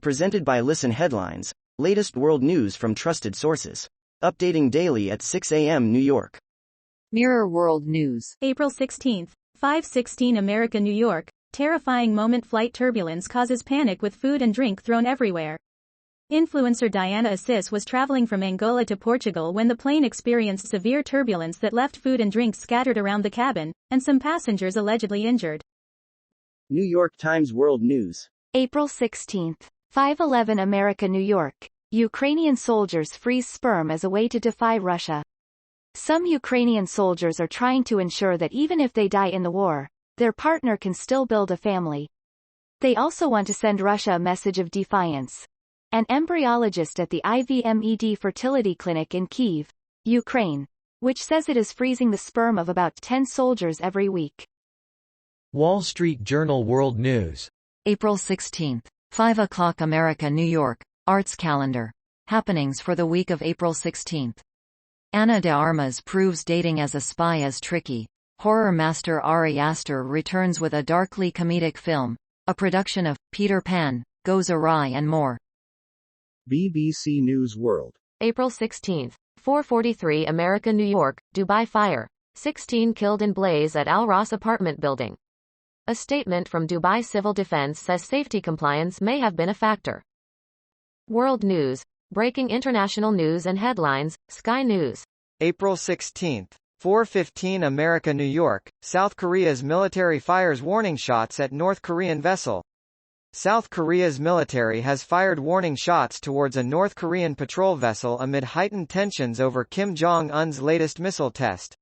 Presented by Listen Headlines, latest world news from trusted sources. Updating daily at 6 a.m. New York. Mirror World News. April 16, 5:16 America, New York. Terrifying moment: flight turbulence causes panic with food and drink thrown everywhere. Influencer Diana Assis was traveling from Angola to Portugal when the plane experienced severe turbulence that left food and drinks scattered around the cabin, and some passengers allegedly injured. New York Times World News. April 16, 5:11 America, New York. Ukrainian soldiers freeze sperm as a way to defy Russia. Some Ukrainian soldiers are trying to ensure that even if they die in the war, their partner can still build a family. They also want to send Russia a message of defiance. An embryologist at the IVMED fertility clinic in Kyiv, Ukraine, which says it is freezing the sperm of about 10 soldiers every week. Wall Street Journal World News. April 16, 5 o'clock America, New York. Arts Calendar. Happenings for the week of April 16. Ana de Armas proves dating as a spy is tricky. Horror master Ari Aster returns with a darkly comedic film. A production of Peter Pan Goes Awry and more. BBC News World. April 16, 4:43 America, New York. Dubai fire. 16 killed in blaze at Al Ras apartment building. A statement from Dubai Civil Defense says safety compliance may have been a factor. World News. Breaking international news and headlines. Sky News. April 16, 4:15 America, New York. South Korea's military fires warning shots at North Korean vessel. South Korea's military has fired warning shots towards a North Korean patrol vessel amid heightened tensions over Kim Jong-un's latest missile test.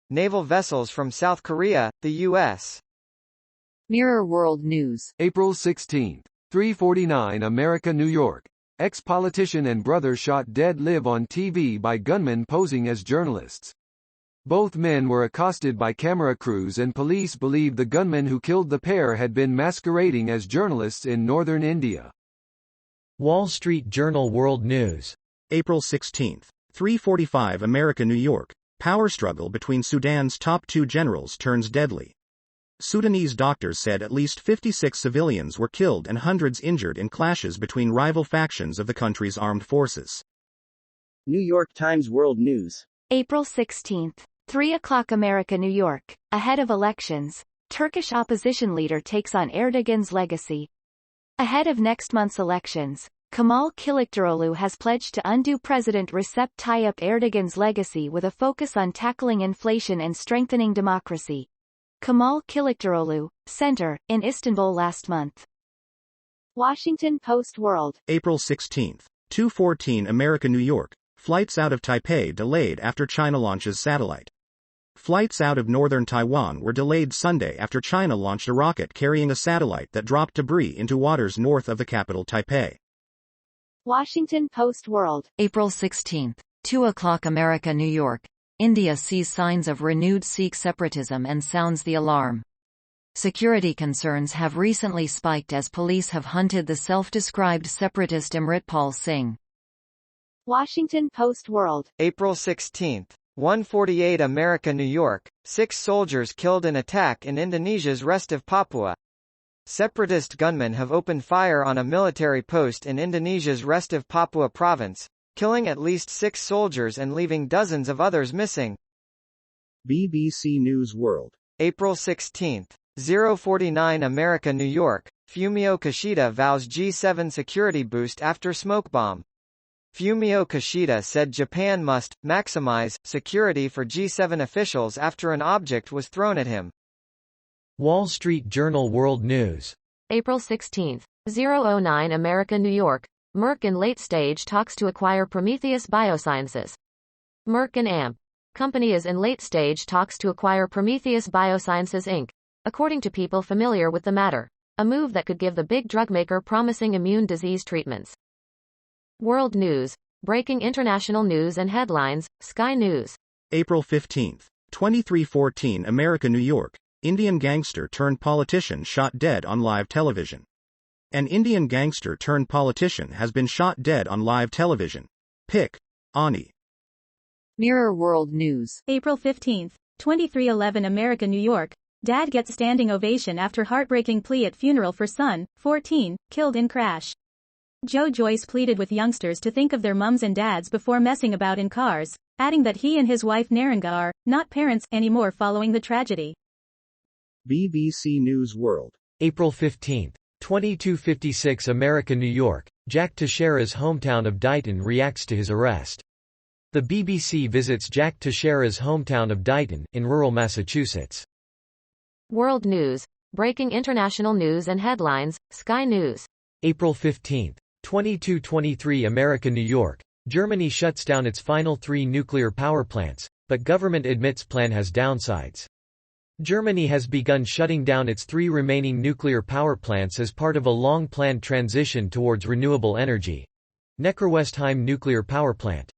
Naval vessels from South Korea, the U.S. Mirror World News. April 16, 3:49 America, New York. Ex-politician and brother shot dead live on TV by gunmen posing as journalists. Both men were accosted by camera crews and police believe the gunmen who killed the pair had been masquerading as journalists in northern India. Wall Street Journal World News. April 16, 3:45 America, New York. Power struggle between Sudan's top two generals turns deadly. Sudanese doctors said at least 56 civilians were killed and hundreds injured in clashes between rival factions of the country's armed forces. New York Times World News. April 16, 3 o'clock America, New York. Ahead of elections, Turkish opposition leader takes on Erdogan's legacy. Ahead of next month's elections, Kemal Kılıçdaroğlu has pledged to undo President Recep Tayyip Erdogan's legacy with a focus on tackling inflation and strengthening democracy. Kemal Kılıçdaroğlu, Center, in Istanbul last month. Washington Post World. April 16, 2:14 America, New York. Flights out of Taipei delayed after China launches satellite. Flights out of northern Taiwan were delayed Sunday after China launched a rocket carrying a satellite that dropped debris into waters north of the capital Taipei. Washington Post World. April 16, 2 o'clock America, New York. India sees signs of renewed Sikh separatism and sounds the alarm. Security concerns have recently spiked as police have hunted the self-described separatist Amritpal Singh. Washington Post World. April 16, 1:48 America, New York. 6 soldiers killed in attack in Indonesia's rest of Papua. Separatist gunmen have opened fire on a military post in Indonesia's rest of Papua province, killing at least 6 soldiers and leaving dozens of others missing. BBC News World. April 16, 0:49 America, New York. Fumio Kishida vows G7 security boost after smoke bomb. Fumio Kishida said Japan must maximize security for G7 officials after an object was thrown at him. Wall Street Journal World News. April 16, 0:09 America, New York. Merck in late-stage talks to acquire Prometheus Biosciences. Merck & Amp. Company is in late-stage talks to acquire Prometheus Biosciences Inc., according to people familiar with the matter, a move that could give the big drug maker promising immune disease treatments. World News. Breaking international news and headlines. Sky News. April 15, 23:14 America, New York. Indian gangster turned politician shot dead on live television. An Indian gangster turned politician has been shot dead on live television. Pic. Ani. Mirror World News. April 15, 23:11 America, New York. Dad gets standing ovation after heartbreaking plea at funeral for son, 14, killed in crash. Joe Joyce pleaded with youngsters to think of their mums and dads before messing about in cars, adding that he and his wife Naranga are not parents anymore following the tragedy. BBC News World. April 15. 2256 America, New York. Jack Teixeira's hometown of Dighton reacts to his arrest. The BBC visits Jack Teixeira's hometown of Dighton, in rural Massachusetts. World News. Breaking international news and headlines, Sky News. April 15. 2223 America, New York. Germany shuts down its final 3 nuclear power plants, but government admits plan has downsides. Germany has begun shutting down its 3 remaining nuclear power plants as part of a long-planned transition towards renewable energy. Neckarwestheim nuclear power plant.